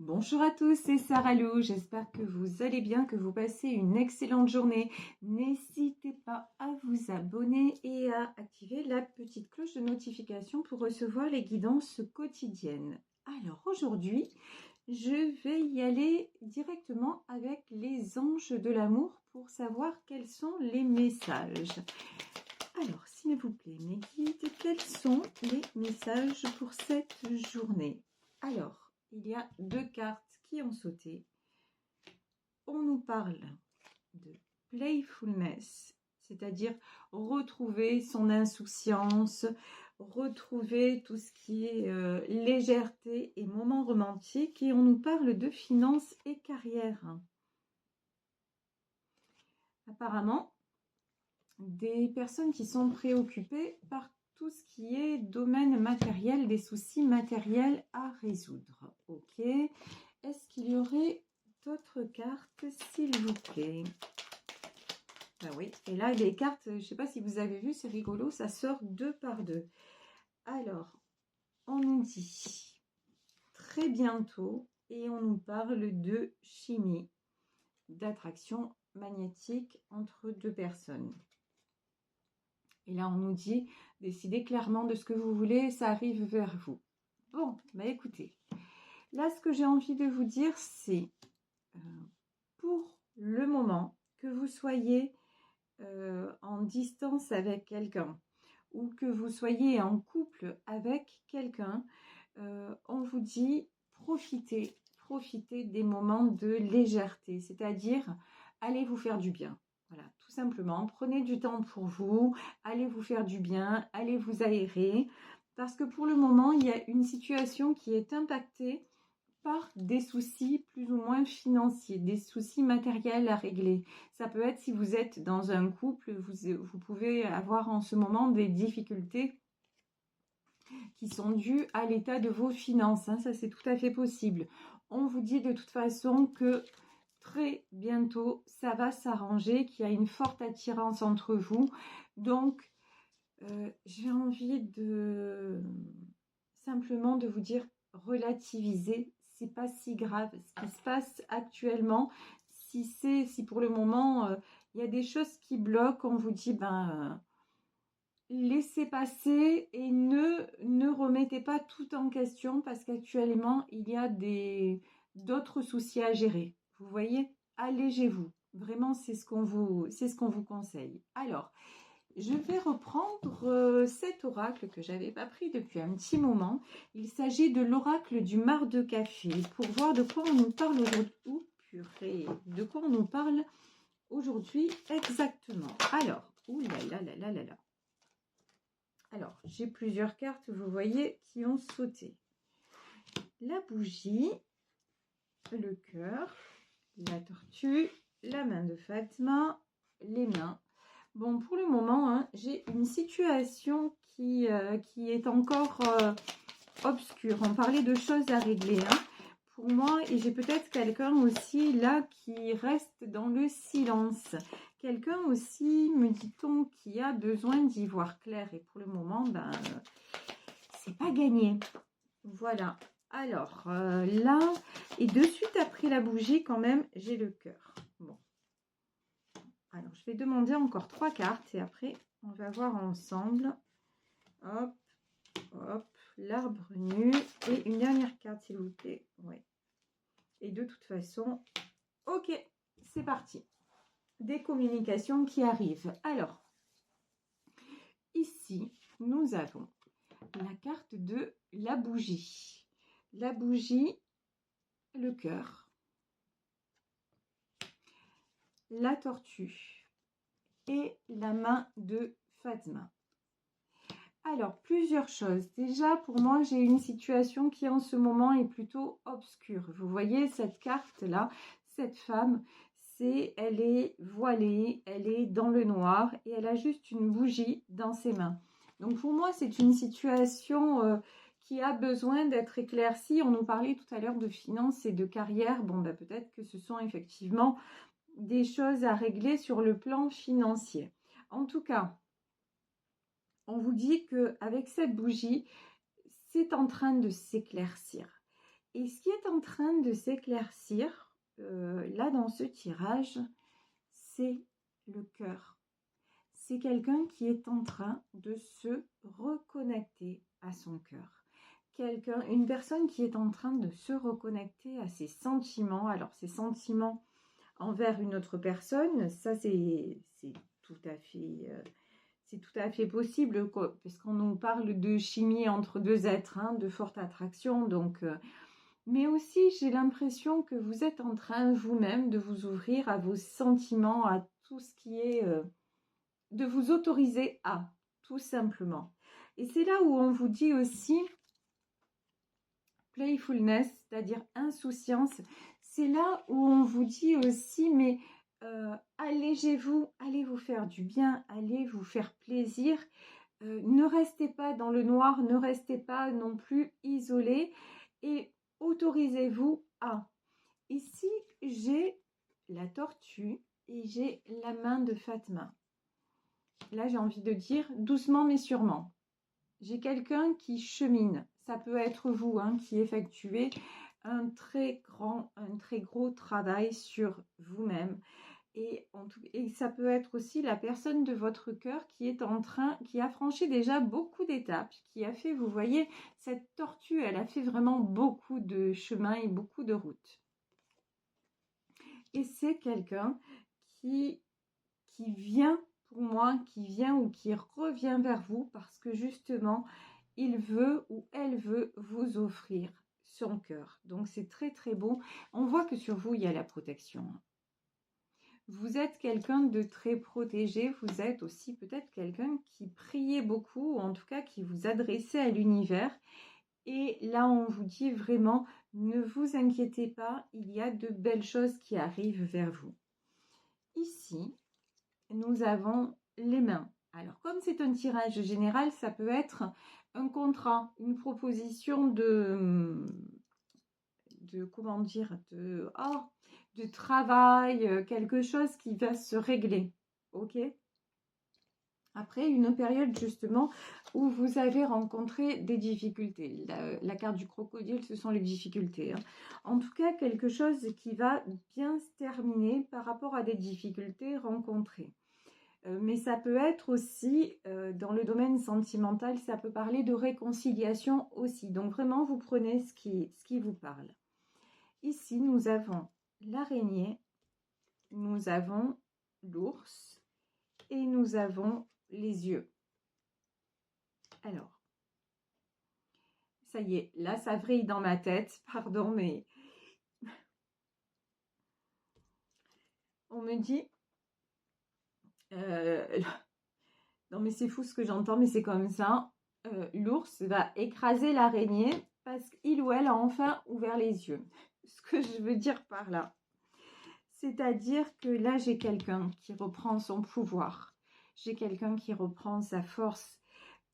Bonjour à tous, c'est Sarah Lou. J'espère que vous allez bien, que vous passez une excellente journée. N'hésitez pas à vous abonner et à activer la petite cloche de notification pour recevoir les guidances quotidiennes. Alors aujourd'hui, je vais y aller directement avec les anges de l'amour pour savoir quels sont les messages. Alors, s'il vous plaît, mes guides, quels sont les messages pour cette journée? Alors, il y a deux cartes qui ont sauté. On nous parle de playfulness, c'est-à-dire retrouver son insouciance, retrouver tout ce qui est légèreté et moments romantiques. Et on nous parle de finances et carrière. Apparemment, des personnes qui sont préoccupées par tout ce qui est domaine matériel, des soucis matériels à résoudre. Ok. Est-ce qu'il y aurait d'autres cartes, s'il vous plaît? Ben oui. Et là, les cartes, je ne sais pas si vous avez vu, c'est rigolo, ça sort deux par deux. Alors, on nous dit très bientôt et on nous parle de chimie, d'attraction magnétique entre deux personnes. Et là, on nous dit, décidez clairement de ce que vous voulez, ça arrive vers vous. Bon, bah écoutez, là, ce que j'ai envie de vous dire, c'est pour le moment, que vous soyez en distance avec quelqu'un ou que vous soyez en couple avec quelqu'un, on vous dit, profitez des moments de légèreté, c'est-à-dire, allez vous faire du bien. Voilà, tout simplement, prenez du temps pour vous, allez vous faire du bien, allez vous aérer, parce que pour le moment, il y a une situation qui est impactée par des soucis plus ou moins financiers, des soucis matériels à régler. Ça peut être si vous êtes dans un couple, vous pouvez avoir en ce moment des difficultés qui sont dues à l'état de vos finances. Ça, c'est tout à fait possible. On vous dit de toute façon que très bientôt, ça va s'arranger, qu'il y a une forte attirance entre vous. Donc, j'ai envie de simplement de vous dire, relativisez, c'est pas si grave ce qui se passe actuellement. Si pour le moment, il y a des choses qui bloquent, on vous dit, laissez passer et ne remettez pas tout en question parce qu'actuellement, il y a d'autres soucis à gérer. Vous voyez, allégez-vous. Vraiment, c'est ce qu'on vous conseille. Alors, je vais reprendre cet oracle que je n'avais pas pris depuis un petit moment. Il s'agit de l'oracle du marc de café pour voir de quoi on nous parle aujourd'hui. Oh, purée, de quoi on nous parle aujourd'hui exactement. Alors, oulala. Alors, j'ai plusieurs cartes, vous voyez, qui ont sauté. La bougie, le cœur, la tortue, la main de Fatma, les mains. Bon, pour le moment, j'ai une situation qui est encore obscure. On parlait de choses à régler pour moi. Et j'ai peut-être quelqu'un aussi là qui reste dans le silence. Quelqu'un aussi, me dit-on, qui a besoin d'y voir clair. Et pour le moment, c'est pas gagné. Voilà. Alors, là, et de suite après la bougie, quand même, j'ai le cœur. Bon. Alors, je vais demander encore 3 cartes et après, on va voir ensemble. Hop, hop, l'arbre nu. Et une dernière carte, s'il vous plaît. Ouais. Et de toute façon, ok, c'est parti. Des communications qui arrivent. Alors, ici, nous avons la carte de la bougie. La bougie, le cœur, la tortue et la main de Fatma. Alors, plusieurs choses. Déjà, pour moi, j'ai une situation qui en ce moment est plutôt obscure. Vous voyez cette carte-là, cette femme, elle est voilée, elle est dans le noir et elle a juste une bougie dans ses mains. Donc, pour moi, c'est une situation qui a besoin d'être éclaircie. On nous parlait tout à l'heure de finances et de carrière. Bon, peut-être que ce sont effectivement des choses à régler sur le plan financier. En tout cas, on vous dit qu'avec cette bougie, c'est en train de s'éclaircir. Et ce qui est en train de s'éclaircir, là dans ce tirage, c'est le cœur. C'est quelqu'un qui est en train de se reconnecter à son cœur. Une personne qui est en train de se reconnecter à ses sentiments. Alors, ses sentiments envers une autre personne, ça c'est tout à fait... c'est tout à fait possible, puisqu'on nous parle de chimie entre deux êtres, hein, de forte attraction. Donc, mais aussi, j'ai l'impression que vous êtes en train vous-même de vous ouvrir à vos sentiments, à tout ce qui est... de vous autoriser à, tout simplement. Et c'est là où on vous dit aussi playfulness, c'est-à-dire insouciance. C'est là où on vous dit aussi, mais allégez-vous, allez vous faire du bien, allez vous faire plaisir. Ne restez pas dans le noir, ne restez pas non plus isolé et autorisez-vous à. Ici, j'ai la tortue et j'ai la main de Fatma. Là, j'ai envie de dire doucement mais sûrement. J'ai quelqu'un qui chemine. Ça peut être vous, hein, qui effectuez un très gros travail sur vous-même. Et ça peut être aussi la personne de votre cœur qui a franchi déjà beaucoup d'étapes, qui a fait, vous voyez, cette tortue, elle a fait vraiment beaucoup de chemin et beaucoup de routes. Et c'est quelqu'un qui vient pour moi, qui vient ou qui revient vers vous parce que justement, il veut ou elle veut vous offrir son cœur. Donc, c'est très, très beau. On voit que sur vous, il y a la protection. Vous êtes quelqu'un de très protégé. Vous êtes aussi peut-être quelqu'un qui priait beaucoup, ou en tout cas qui vous adressait à l'univers. Et là, on vous dit vraiment, ne vous inquiétez pas, il y a de belles choses qui arrivent vers vous. Ici, nous avons les mains. Alors, comme c'est un tirage général, ça peut être un contrat, une proposition de comment dire, de travail, quelque chose qui va se régler. Ok ? Après une période justement où vous avez rencontré des difficultés. La carte du crocodile, ce sont les difficultés. Hein. En tout cas, quelque chose qui va bien se terminer par rapport à des difficultés rencontrées. Mais ça peut être aussi, dans le domaine sentimental, ça peut parler de réconciliation aussi. Donc vraiment, vous prenez ce qui vous parle. Ici, nous avons l'araignée, nous avons l'ours et nous avons les yeux. Alors, ça y est, là, ça vrille dans ma tête. Pardon, mais on me dit... non, mais c'est fou ce que j'entends, mais c'est comme ça. L'ours va écraser l'araignée parce qu'il ou elle a enfin ouvert les yeux. Ce que je veux dire par là, c'est-à-dire que là, j'ai quelqu'un qui reprend son pouvoir. J'ai quelqu'un qui reprend sa force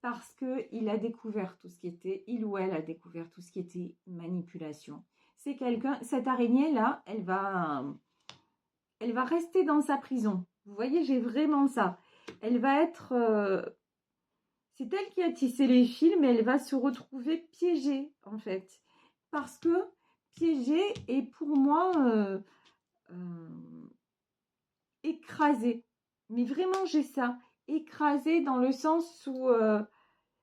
parce qu'il a découvert tout ce qui était, il ou elle a découvert tout ce qui était manipulation. C'est quelqu'un, cette araignée-là, elle va rester dans sa prison. Vous voyez, j'ai vraiment ça. Elle va être... c'est elle qui a tissé les fils, mais elle va se retrouver piégée, en fait. Parce que piégée est pour moi écrasée. Mais vraiment, j'ai ça. Écrasée dans le sens où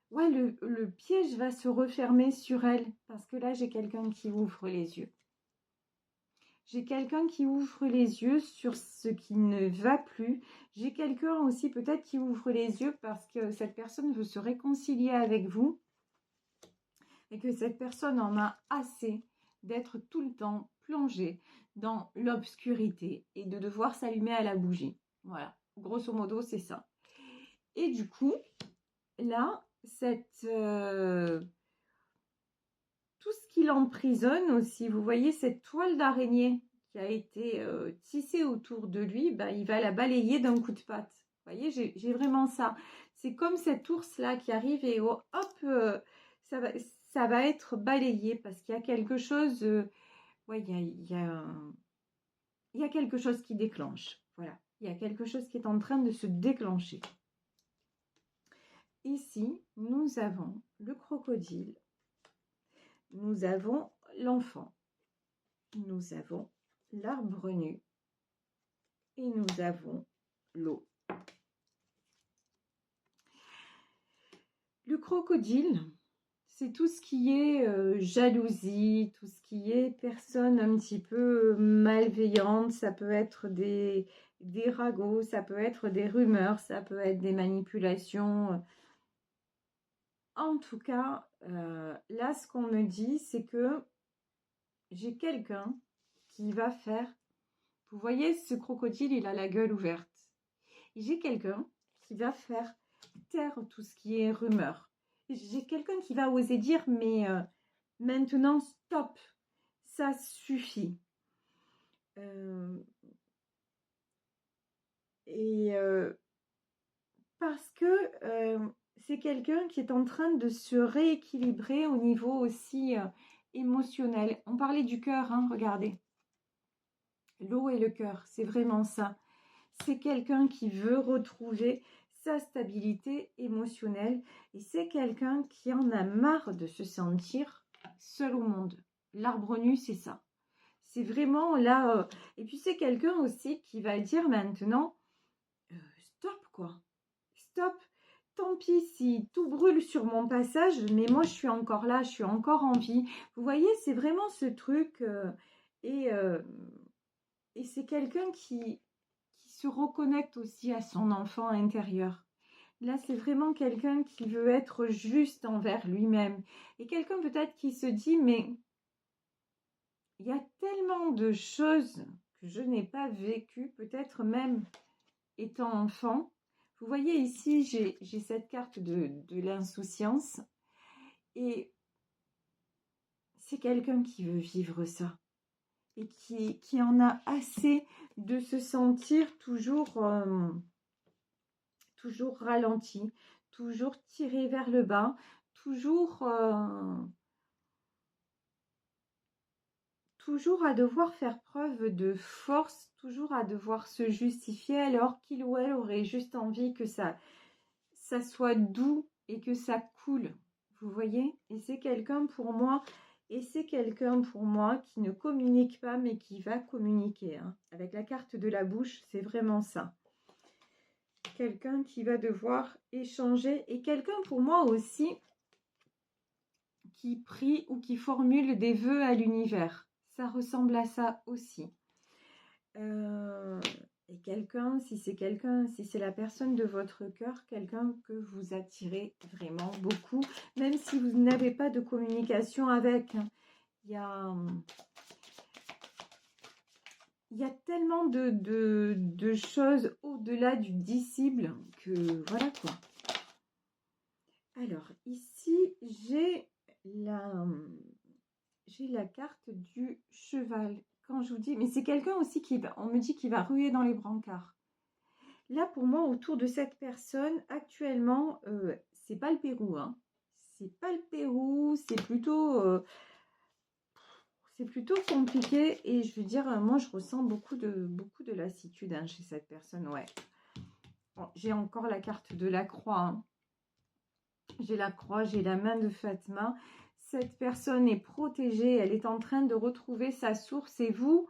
ouais, le piège va se refermer sur elle. Parce que là, j'ai quelqu'un qui ouvre les yeux. J'ai quelqu'un qui ouvre les yeux sur ce qui ne va plus. J'ai quelqu'un aussi peut-être qui ouvre les yeux parce que cette personne veut se réconcilier avec vous et que cette personne en a assez d'être tout le temps plongée dans l'obscurité et de devoir s'allumer à la bougie. Voilà, grosso modo, c'est ça. Et du coup, là, tout ce qui l'emprisonne aussi, vous voyez cette toile d'araignée qui a été tissée autour de lui, bah, il va la balayer d'un coup de patte. Vous voyez, j'ai vraiment ça. C'est comme cet ours-là qui arrive et hop, ça va être balayé parce qu'il y a quelque chose, ouais, il y a quelque chose qui déclenche. Voilà, il y a quelque chose qui est en train de se déclencher. Ici, nous avons le crocodile. Nous avons l'enfant. Nous avons l'arbre nu et nous avons l'eau. Le crocodile, c'est tout ce qui est jalousie, tout ce qui est personne un petit peu malveillante. Ça peut être des ragots, ça peut être des rumeurs, ça peut être des manipulations. En tout cas, là, ce qu'on me dit, c'est que j'ai quelqu'un qui va faire... Vous voyez, ce crocodile, il a la gueule ouverte. J'ai quelqu'un qui va faire taire tout ce qui est rumeur. J'ai quelqu'un qui va oser dire, mais maintenant, stop, ça suffit. Parce que c'est quelqu'un qui est en train de se rééquilibrer au niveau aussi émotionnel. On parlait du cœur, hein, regardez. L'eau et le cœur, c'est vraiment ça. C'est quelqu'un qui veut retrouver sa stabilité émotionnelle et c'est quelqu'un qui en a marre de se sentir seul au monde. L'arbre nu, c'est ça. C'est vraiment là... Et puis c'est quelqu'un aussi qui va dire maintenant, stop quoi, stop. Tant pis si tout brûle sur mon passage, mais moi je suis encore là, je suis encore en vie. Vous voyez, c'est vraiment ce truc et c'est quelqu'un qui se reconnecte aussi à son enfant intérieur. Là, c'est vraiment quelqu'un qui veut être juste envers lui-même. Et quelqu'un peut-être qui se dit, mais il y a tellement de choses que je n'ai pas vécues, peut-être même étant enfant. Vous voyez ici, j'ai cette carte de l'insouciance. Et c'est quelqu'un qui veut vivre ça. Et qui en a assez de se sentir toujours ralenti, toujours tiré vers le bas, toujours à devoir faire preuve de force, toujours à devoir se justifier alors qu'il ou elle aurait juste envie que ça soit doux et que ça coule. Vous voyez? Et c'est quelqu'un pour moi... Et c'est quelqu'un pour moi qui ne communique pas, mais qui va communiquer. Hein. Avec la carte de la bouche, c'est vraiment ça. Quelqu'un qui va devoir échanger. Et quelqu'un pour moi aussi qui prie ou qui formule des vœux à l'univers. Ça ressemble à ça aussi. Et quelqu'un, si c'est la personne de votre cœur, quelqu'un que vous attirez vraiment beaucoup, même si vous n'avez pas de communication avec. Hein. Il y a tellement de choses au-delà du dissible que voilà quoi. Alors ici, j'ai la carte du cheval. Quand je vous dis, mais c'est quelqu'un aussi on me dit qu'il va ruer dans les brancards. Là, pour moi, autour de cette personne, actuellement, c'est pas le Pérou. Hein. C'est pas le Pérou, c'est plutôt compliqué. Et je veux dire, moi, je ressens beaucoup de lassitude hein, chez cette personne. Ouais. Bon, j'ai encore la carte de la croix. Hein. J'ai la croix, j'ai la main de Fatma. Cette personne est protégée, elle est en train de retrouver sa source. Et vous,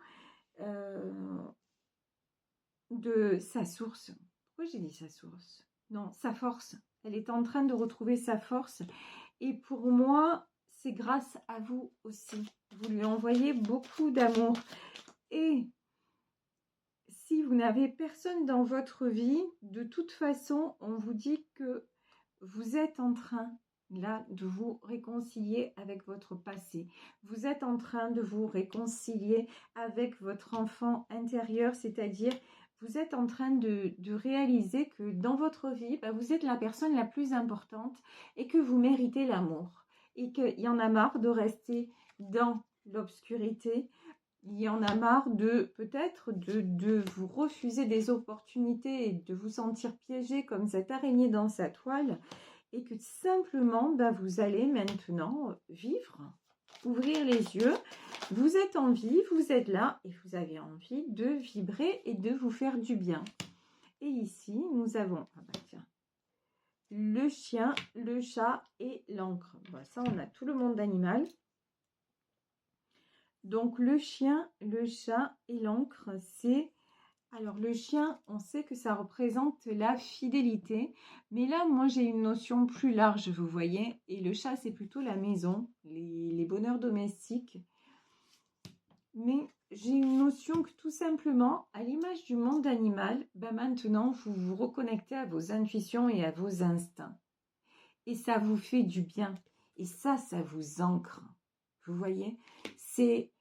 de sa source. Pourquoi j'ai dit sa source? Non, sa force. Elle est en train de retrouver sa force. Et pour moi, c'est grâce à vous aussi. Vous lui envoyez beaucoup d'amour. Et si vous n'avez personne dans votre vie, de toute façon, on vous dit que vous êtes en train là de vous réconcilier avec votre passé. Vous êtes en train de vous réconcilier avec votre enfant intérieur, c'est-à-dire vous êtes en train de réaliser que dans votre vie, vous êtes la personne la plus importante et que vous méritez l'amour. Et qu'il y en a marre de rester dans l'obscurité. Il y en a marre peut-être de vous refuser des opportunités et de vous sentir piégé comme cette araignée dans sa toile. Et que simplement, vous allez maintenant vivre, ouvrir les yeux. Vous êtes en vie, vous êtes là et vous avez envie de vibrer et de vous faire du bien. Et ici, nous avons le chien, le chat et l'encre. Ça, on a tout le monde animal. Donc le chien, le chat et l'encre, c'est... Alors le chien, on sait que ça représente la fidélité, mais là, moi, j'ai une notion plus large, vous voyez, et le chat, c'est plutôt la maison, les bonheurs domestiques. Mais j'ai une notion que tout simplement, à l'image du monde animal, ben maintenant, vous vous reconnectez à vos intuitions et à vos instincts. Et ça vous fait du bien. Et ça vous ancre. Vous voyez, c'est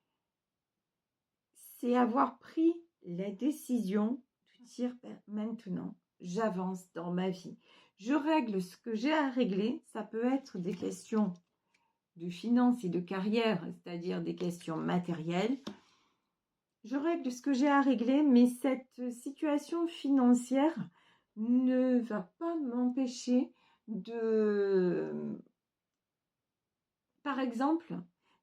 avoir pris la décision de dire ben, maintenant, j'avance dans ma vie. Je règle ce que j'ai à régler. Ça peut être des questions de finances et de carrière, c'est-à-dire des questions matérielles. Je règle ce que j'ai à régler, mais cette situation financière ne va pas m'empêcher de, par exemple,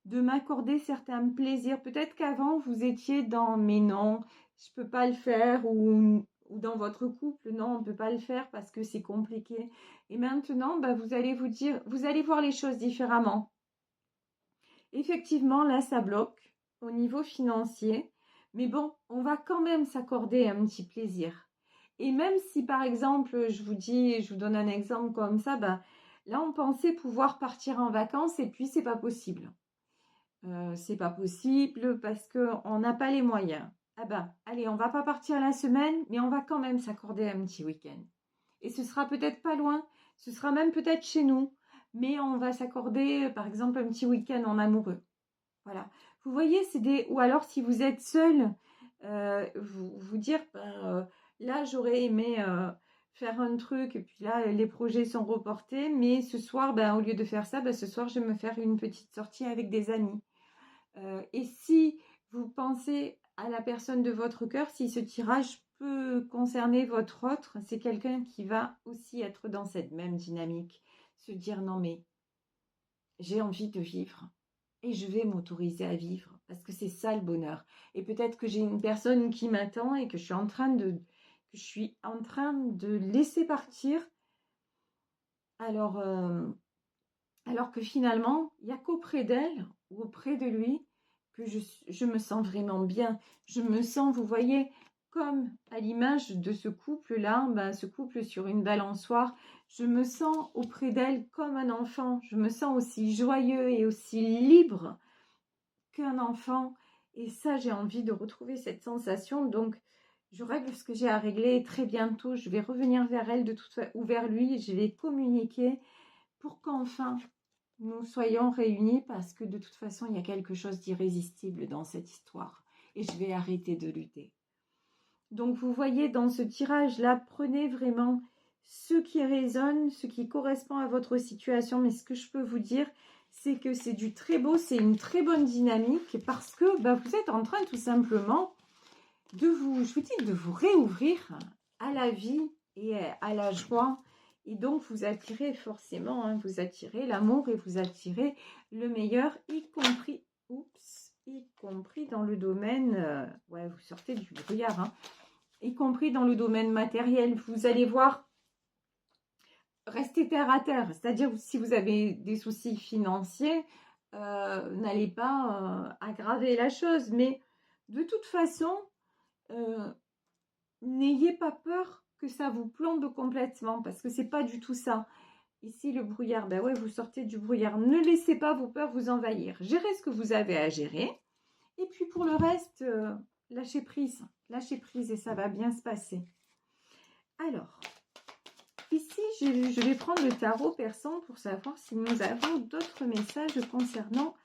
de m'accorder certains plaisirs. Peut-être qu'avant, vous étiez dans « mais non, je ne peux pas le faire » ou dans votre couple, « non, on ne peut pas le faire parce que c'est compliqué ». Et maintenant, bah, vous allez vous dire, vous allez voir les choses différemment. Effectivement, là, ça bloque au niveau financier. Mais bon, on va quand même s'accorder un petit plaisir. Et même si, par exemple, je vous donne un exemple comme ça, bah, là, on pensait pouvoir partir en vacances et puis c'est pas possible. C'est pas possible parce qu'on n'a pas les moyens. Ah bah, allez, on va pas partir la semaine, mais on va quand même s'accorder un petit week-end. Et ce sera peut-être pas loin, ce sera même peut-être chez nous, mais on va s'accorder, par exemple, un petit week-end en amoureux. Voilà. Vous voyez, c'est des... Ou alors, si vous êtes seul, vous dire, ben, là, j'aurais aimé faire un truc, et puis là, les projets sont reportés, mais ce soir, ben, au lieu de faire ça, ben, ce soir, je vais me faire une petite sortie avec des amis. Et si vous pensez à la personne de votre cœur, si ce tirage peut concerner votre autre, c'est quelqu'un qui va aussi être dans cette même dynamique. Se dire, non mais, j'ai envie de vivre. Et je vais m'autoriser à vivre parce que c'est ça le bonheur. Et peut-être que j'ai une personne qui m'attend et que je suis en train de laisser partir. Alors, alors que finalement, il n'y a qu'auprès d'elle ou auprès de lui que je me sens vraiment bien. Je me sens, vous voyez, comme à l'image de ce couple-là, ben, ce couple sur une balançoire, je me sens auprès d'elle comme un enfant. Je me sens aussi joyeux et aussi libre qu'un enfant. Et ça, j'ai envie de retrouver cette sensation. Donc, je règle ce que j'ai à régler. Très bientôt, je vais revenir vers elle ou vers lui. Je vais communiquer pour qu'enfin, nous soyons réunis parce que de toute façon, il y a quelque chose d'irrésistible dans cette histoire. Et je vais arrêter de lutter. Donc, vous voyez, dans ce tirage-là, prenez vraiment ce qui résonne, ce qui correspond à votre situation. Mais ce que je peux vous dire, c'est que c'est du très beau, c'est une très bonne dynamique parce que bah, vous êtes en train tout simplement de vous, je vous dis, de vous réouvrir à la vie et à la joie. Et donc, vous attirez forcément, hein, vous attirez l'amour et vous attirez le meilleur, y compris dans le domaine, ouais, vous sortez du brouillard, hein, y compris dans le domaine matériel. Vous allez voir, restez terre à terre, c'est-à-dire si vous avez des soucis financiers, n'allez pas aggraver la chose, mais de toute façon, n'ayez pas peur que ça vous plombe complètement, parce que c'est pas du tout ça. Ici, le brouillard, ben ouais, vous sortez du brouillard. Ne laissez pas vos peurs vous envahir. Gérez ce que vous avez à gérer. Et puis pour le reste, lâchez prise et ça va bien se passer. Alors, ici, je vais prendre le tarot persan pour savoir si nous avons d'autres messages concernant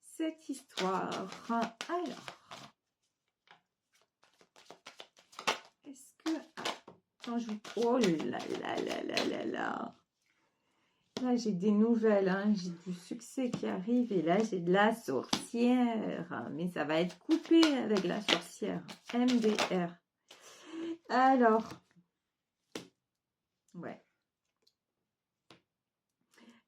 cette histoire. Alors, est-ce que... Quand je... Oh là là là là là là. Là, j'ai des nouvelles, hein. J'ai du succès qui arrive et là, j'ai de la sorcière. Mais ça va être coupé avec la sorcière. MDR. Alors, ouais.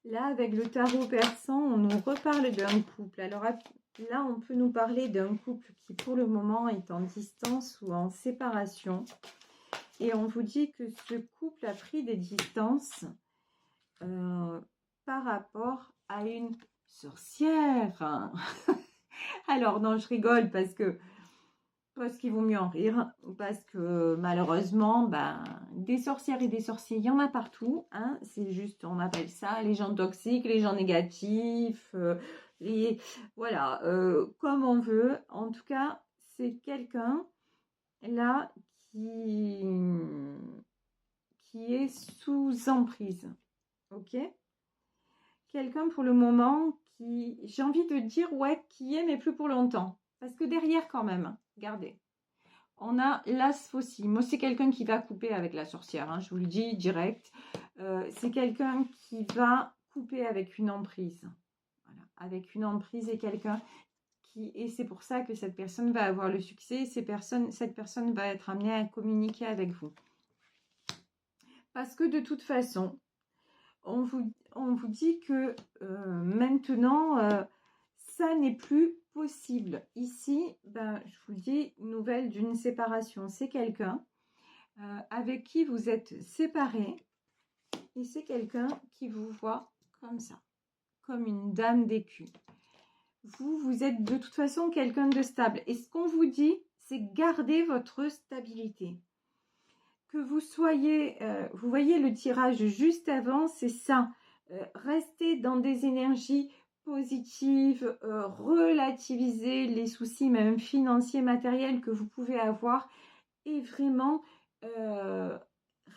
Là, avec le tarot persan, on nous reparle d'un couple. Alors là, on peut nous parler d'un couple qui, pour le moment, est en distance ou en séparation. Et on vous dit que ce couple a pris des distances par rapport à une sorcière. Alors non, je rigole parce qu'il vaut mieux en rire, parce que malheureusement, ben, des sorcières et des sorciers, il y en a partout, hein. C'est juste, on appelle ça les gens toxiques, les gens négatifs, voilà, comme on veut. En tout cas, c'est quelqu'un là qui, qui est sous emprise, ok? Quelqu'un pour le moment qui, j'ai envie de dire, ouais, qui est, mais plus pour longtemps. Parce que derrière, quand même, regardez, on a l'as faucille. Moi, c'est quelqu'un qui va couper avec la sorcière, hein, je vous le dis direct. C'est quelqu'un qui va couper avec une emprise. Voilà, avec une emprise et quelqu'un qui. Et c'est pour ça que cette personne va avoir le succès. Cette personne va être amenée à communiquer avec vous. Parce que de toute façon, on vous dit que maintenant, ça n'est plus possible. Ici, ben, je vous dis, nouvelle d'une séparation. C'est quelqu'un avec qui vous êtes séparés et c'est quelqu'un qui vous voit comme ça, comme une dame d'écu. Vous êtes de toute façon quelqu'un de stable. Et ce qu'on vous dit, c'est garder votre stabilité. Que vous soyez, vous voyez le tirage juste avant, c'est ça. Restez dans des énergies positives, relativiser les soucis même financiers, matériels que vous pouvez avoir et vraiment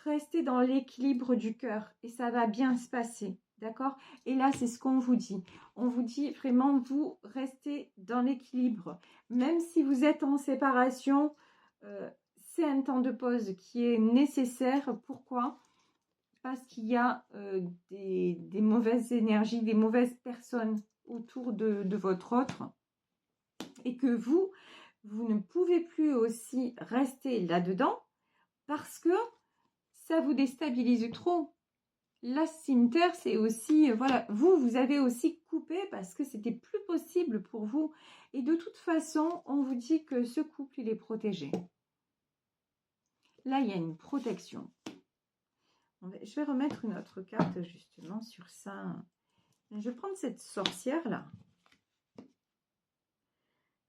rester dans l'équilibre du cœur et ça va bien se passer. D'accord? Et là, c'est ce qu'on vous dit. On vous dit vraiment, vous restez dans l'équilibre. Même si vous êtes en séparation, c'est un temps de pause qui est nécessaire. Pourquoi? Parce qu'il y a des mauvaises énergies, des mauvaises personnes autour de votre autre. Et que vous ne pouvez plus aussi rester là-dedans parce que ça vous déstabilise trop. La cimetière, c'est aussi, voilà, vous avez aussi coupé parce que c'était plus possible pour vous. Et de toute façon, on vous dit que ce couple, il est protégé. Là, il y a une protection. Je vais remettre une autre carte justement sur ça. Je vais prendre cette sorcière-là.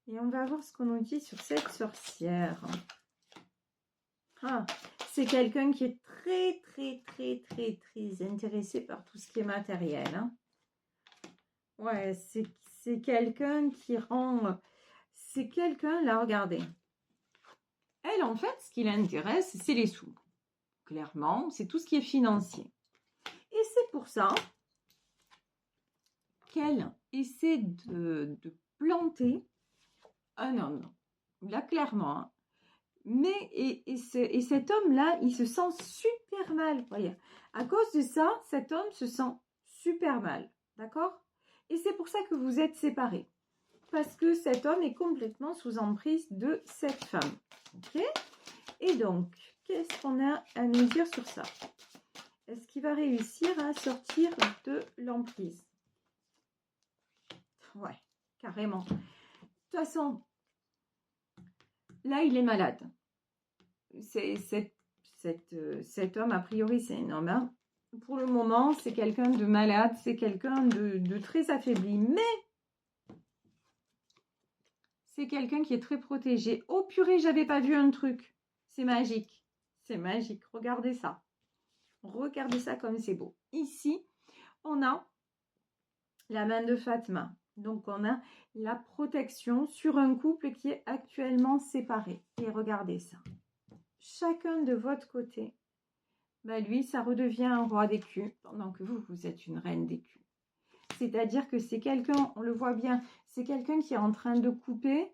Et on va voir ce qu'on nous dit sur cette sorcière. Ah, c'est quelqu'un qui est très, très, très, très, très intéressé par tout ce qui est matériel. Hein. Ouais, c'est quelqu'un qui rend... C'est quelqu'un, là, regardez. Elle, en fait, ce qui l'intéresse, c'est les sous. Clairement, c'est tout ce qui est financier. Et c'est pour ça qu'elle essaie de planter un homme. Là, clairement. Hein. Mais, et cet homme-là, il se sent super mal. Voyez. À cause de ça, cet homme se sent super mal. D'accord? Et c'est pour ça que vous êtes séparés. Parce que cet homme est complètement sous emprise de cette femme. Ok? Et donc, qu'est-ce qu'on a à nous dire sur ça? Est-ce qu'il va réussir à sortir de l'emprise? Ouais, carrément. De toute façon, là, il est malade. Cet homme, a priori, c'est un homme. Hein. Pour le moment, c'est quelqu'un de malade, c'est quelqu'un de très affaibli. Mais c'est quelqu'un qui est très protégé. Oh purée, j'avais pas vu un truc. C'est magique. C'est magique. Regardez ça. Regardez ça comme c'est beau. Ici, on a la main de Fatma. Donc, on a la protection sur un couple qui est actuellement séparé. Et regardez ça. Chacun de votre côté, bah lui, ça redevient un roi d'écus, pendant que vous êtes une reine d'écus. C'est-à-dire que c'est quelqu'un, on le voit bien, c'est quelqu'un qui est en train de couper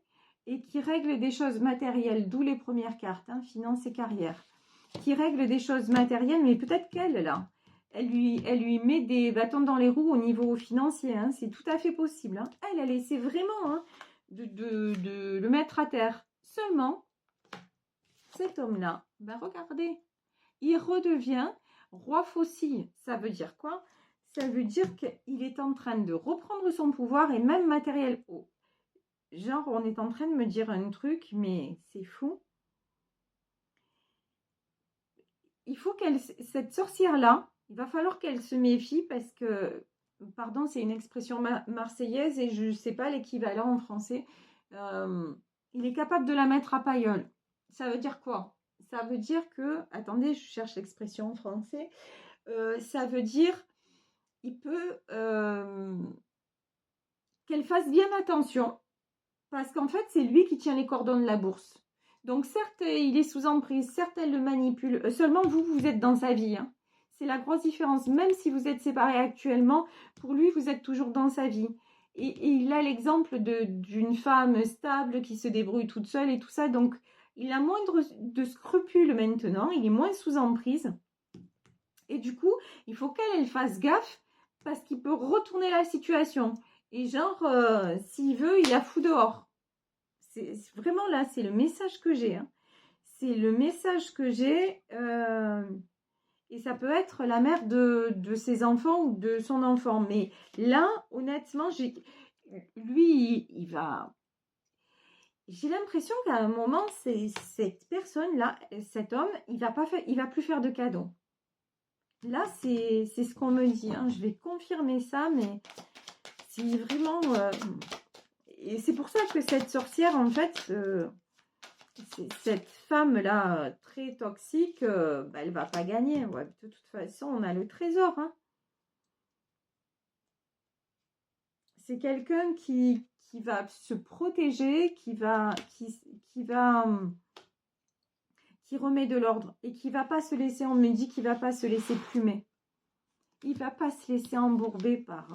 et qui règle des choses matérielles, d'où les premières cartes, hein, finances et carrière, qui règle des choses matérielles, mais peut-être qu'elle, là, elle lui met des bâtons dans les roues au niveau financier, hein, c'est tout à fait possible. Hein. Elle essaie vraiment hein, de le mettre à terre. Seulement, cet homme-là, ben regardez, il redevient roi faucille. Ça veut dire quoi? Ça veut dire qu'il est en train de reprendre son pouvoir et même matériel. Oh. Genre, on est en train de me dire un truc, mais c'est fou. Il faut cette sorcière-là, il va falloir qu'elle se méfie parce que pardon, c'est une expression marseillaise et je ne sais pas l'équivalent en français. Il est capable de la mettre à pailleul. Ça veut dire quoi? Ça veut dire que, attendez, je cherche l'expression en français. Ça veut dire, il peut qu'elle fasse bien attention parce qu'en fait, c'est lui qui tient les cordons de la bourse. Donc certes, il est sous emprise, certes, elle le manipule. Seulement, vous êtes dans sa vie. Hein. C'est la grosse différence. Même si vous êtes séparés actuellement, pour lui, vous êtes toujours dans sa vie. Et il a l'exemple d'une femme stable qui se débrouille toute seule et tout ça. Donc, il a moins de scrupules maintenant. Il est moins sous emprise. Et du coup, il faut qu'elle fasse gaffe parce qu'il peut retourner la situation. Et genre, s'il veut, il la fout dehors. C'est vraiment là, c'est le message que j'ai. Hein. C'est le message que j'ai. Et ça peut être la mère de ses enfants ou de son enfant. Mais là, honnêtement, lui, il va... J'ai l'impression qu'à un moment, cette personne-là, cet homme, il va plus faire de cadeaux. Là, c'est ce qu'on me dit. Hein. Je vais confirmer ça, mais c'est vraiment... et c'est pour ça que cette sorcière, en fait, cette femme-là, très toxique, elle ne va pas gagner. Ouais, de toute façon, on a le trésor. Hein. C'est quelqu'un qui va se protéger, qui remet de l'ordre et qui va pas se laisser, on me dit qu'il va pas se laisser plumer. Il va pas se laisser embourber par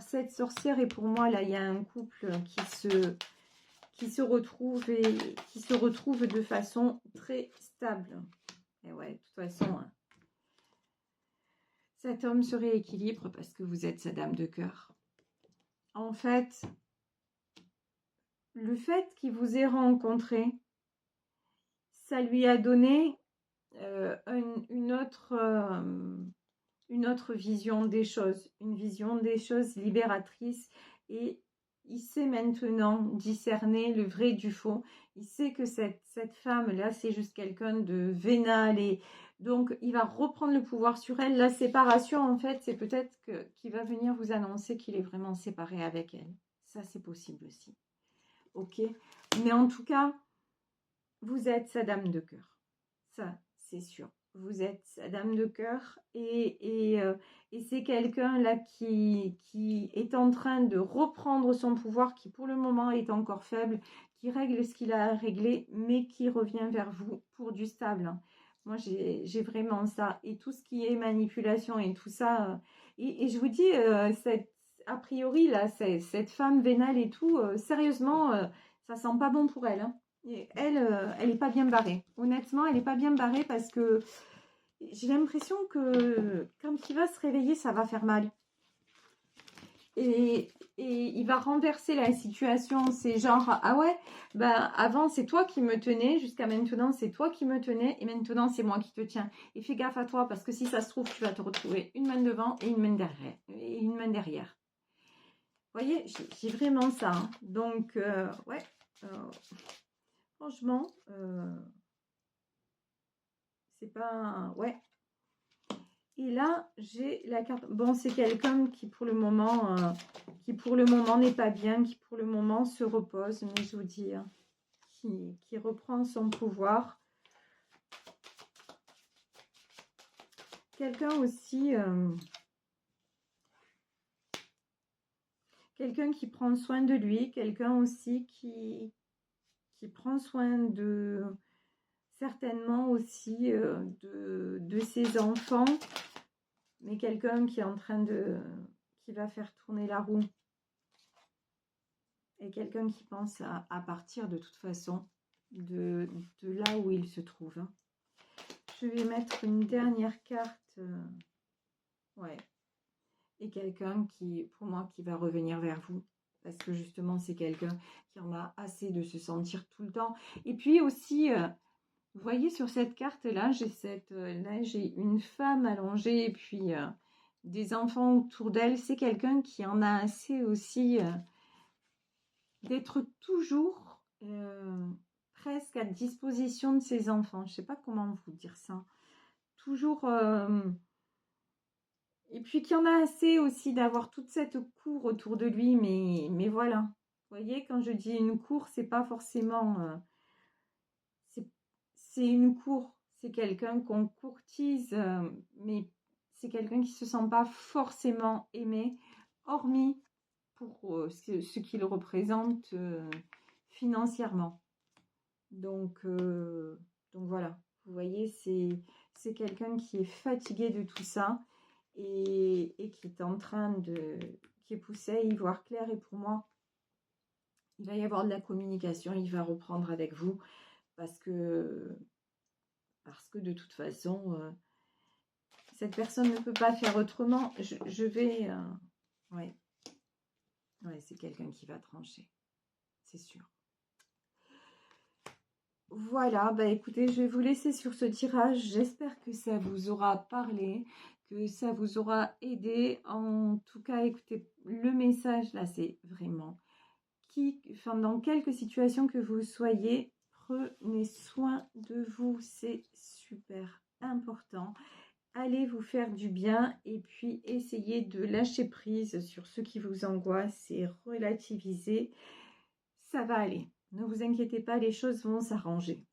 cette sorcière. Et pour moi, là, il y a un couple qui se retrouve de façon très stable. Et ouais, de toute façon, hein, cet homme se rééquilibre parce que vous êtes sa dame de cœur. En fait, le fait qu'il vous ait rencontré, ça lui a donné une autre vision des choses, une vision des choses libératrice, et il sait maintenant discerner le vrai du faux. Il sait que cette femme-là, c'est juste quelqu'un de vénal, et donc il va reprendre le pouvoir sur elle. La séparation, en fait, c'est peut-être qu'il va venir vous annoncer qu'il est vraiment séparé avec elle. Ça, c'est possible aussi. Ok, mais en tout cas, vous êtes sa dame de cœur. Ça, c'est sûr. Vous êtes sa dame de cœur, et c'est quelqu'un là qui est en train de reprendre son pouvoir, qui pour le moment est encore faible, qui règle ce qu'il a à régler, mais qui revient vers vous pour du stable. Moi, j'ai vraiment ça. Et tout ce qui est manipulation et tout ça. Et je vous dis, a priori, là, cette femme vénale et tout, sérieusement, ça sent pas bon pour elle. Hein. Et elle n'est pas bien barrée. Honnêtement, elle n'est pas bien barrée parce que j'ai l'impression que quand il va se réveiller, ça va faire mal. Et il va renverser la situation. C'est genre, ah ouais, ben avant c'est toi qui me tenais, jusqu'à maintenant c'est toi qui me tenais, et maintenant c'est moi qui te tiens. Et fais gaffe à toi parce que si ça se trouve, tu vas te retrouver une main devant et une main derrière. Vous voyez, j'ai vraiment ça. Hein. Donc, ouais. Franchement, c'est pas... Ouais. Et là, j'ai la carte... Bon, c'est quelqu'un qui pour le moment n'est pas bien, qui pour le moment se repose, mais je vous dis, hein, qui reprend son pouvoir. Quelqu'un aussi... quelqu'un qui prend soin de lui, quelqu'un aussi qui prend soin de... certainement aussi de ses enfants, mais quelqu'un qui est en train de... qui va faire tourner la roue. Et quelqu'un qui pense à partir de toute façon de là où il se trouve. Hein. Je vais mettre une dernière carte. Ouais. Et quelqu'un qui, pour moi, qui va revenir vers vous. Parce que justement, c'est quelqu'un qui en a assez de se sentir tout le temps. Et puis aussi... vous voyez sur cette carte-là, j'ai une femme allongée et puis des enfants autour d'elle. C'est quelqu'un qui en a assez aussi d'être toujours presque à disposition de ses enfants. Je ne sais pas comment vous dire ça. Toujours Et puis qu'il y en a assez aussi d'avoir toute cette cour autour de lui, mais voilà. Vous voyez, quand je dis une cour, c'est pas forcément... c'est une cour, c'est quelqu'un qu'on courtise, mais c'est quelqu'un qui se sent pas forcément aimé, hormis pour ce qu'il représente financièrement. Donc voilà, vous voyez, c'est quelqu'un qui est fatigué de tout ça et qui est en train de... qui est poussé à y voir clair. Et pour moi, il va y avoir de la communication, il va reprendre avec vous parce que de toute façon, cette personne ne peut pas faire autrement. Je vais... ouais, c'est quelqu'un qui va trancher, c'est sûr. Voilà, bah écoutez, je vais vous laisser sur ce tirage. J'espère que ça vous aura parlé, que ça vous aura aidé. En tout cas, écoutez, le message là, c'est vraiment dans quelques situations que vous soyez, prenez soin de vous, c'est super important. Allez vous faire du bien et puis essayez de lâcher prise sur ce qui vous angoisse et relativiser. Ça va aller. Ne vous inquiétez pas, les choses vont s'arranger.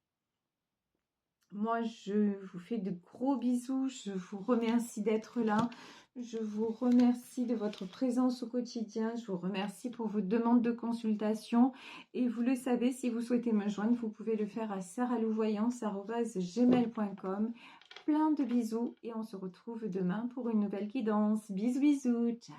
Moi, je vous fais de gros bisous. Je vous remercie d'être là. Je vous remercie de votre présence au quotidien. Je vous remercie pour vos demandes de consultation. Et vous le savez, si vous souhaitez me joindre, vous pouvez le faire à saralouvoyance@gmail.com. Plein de bisous et on se retrouve demain pour une nouvelle guidance. Bisous, bisous. Ciao.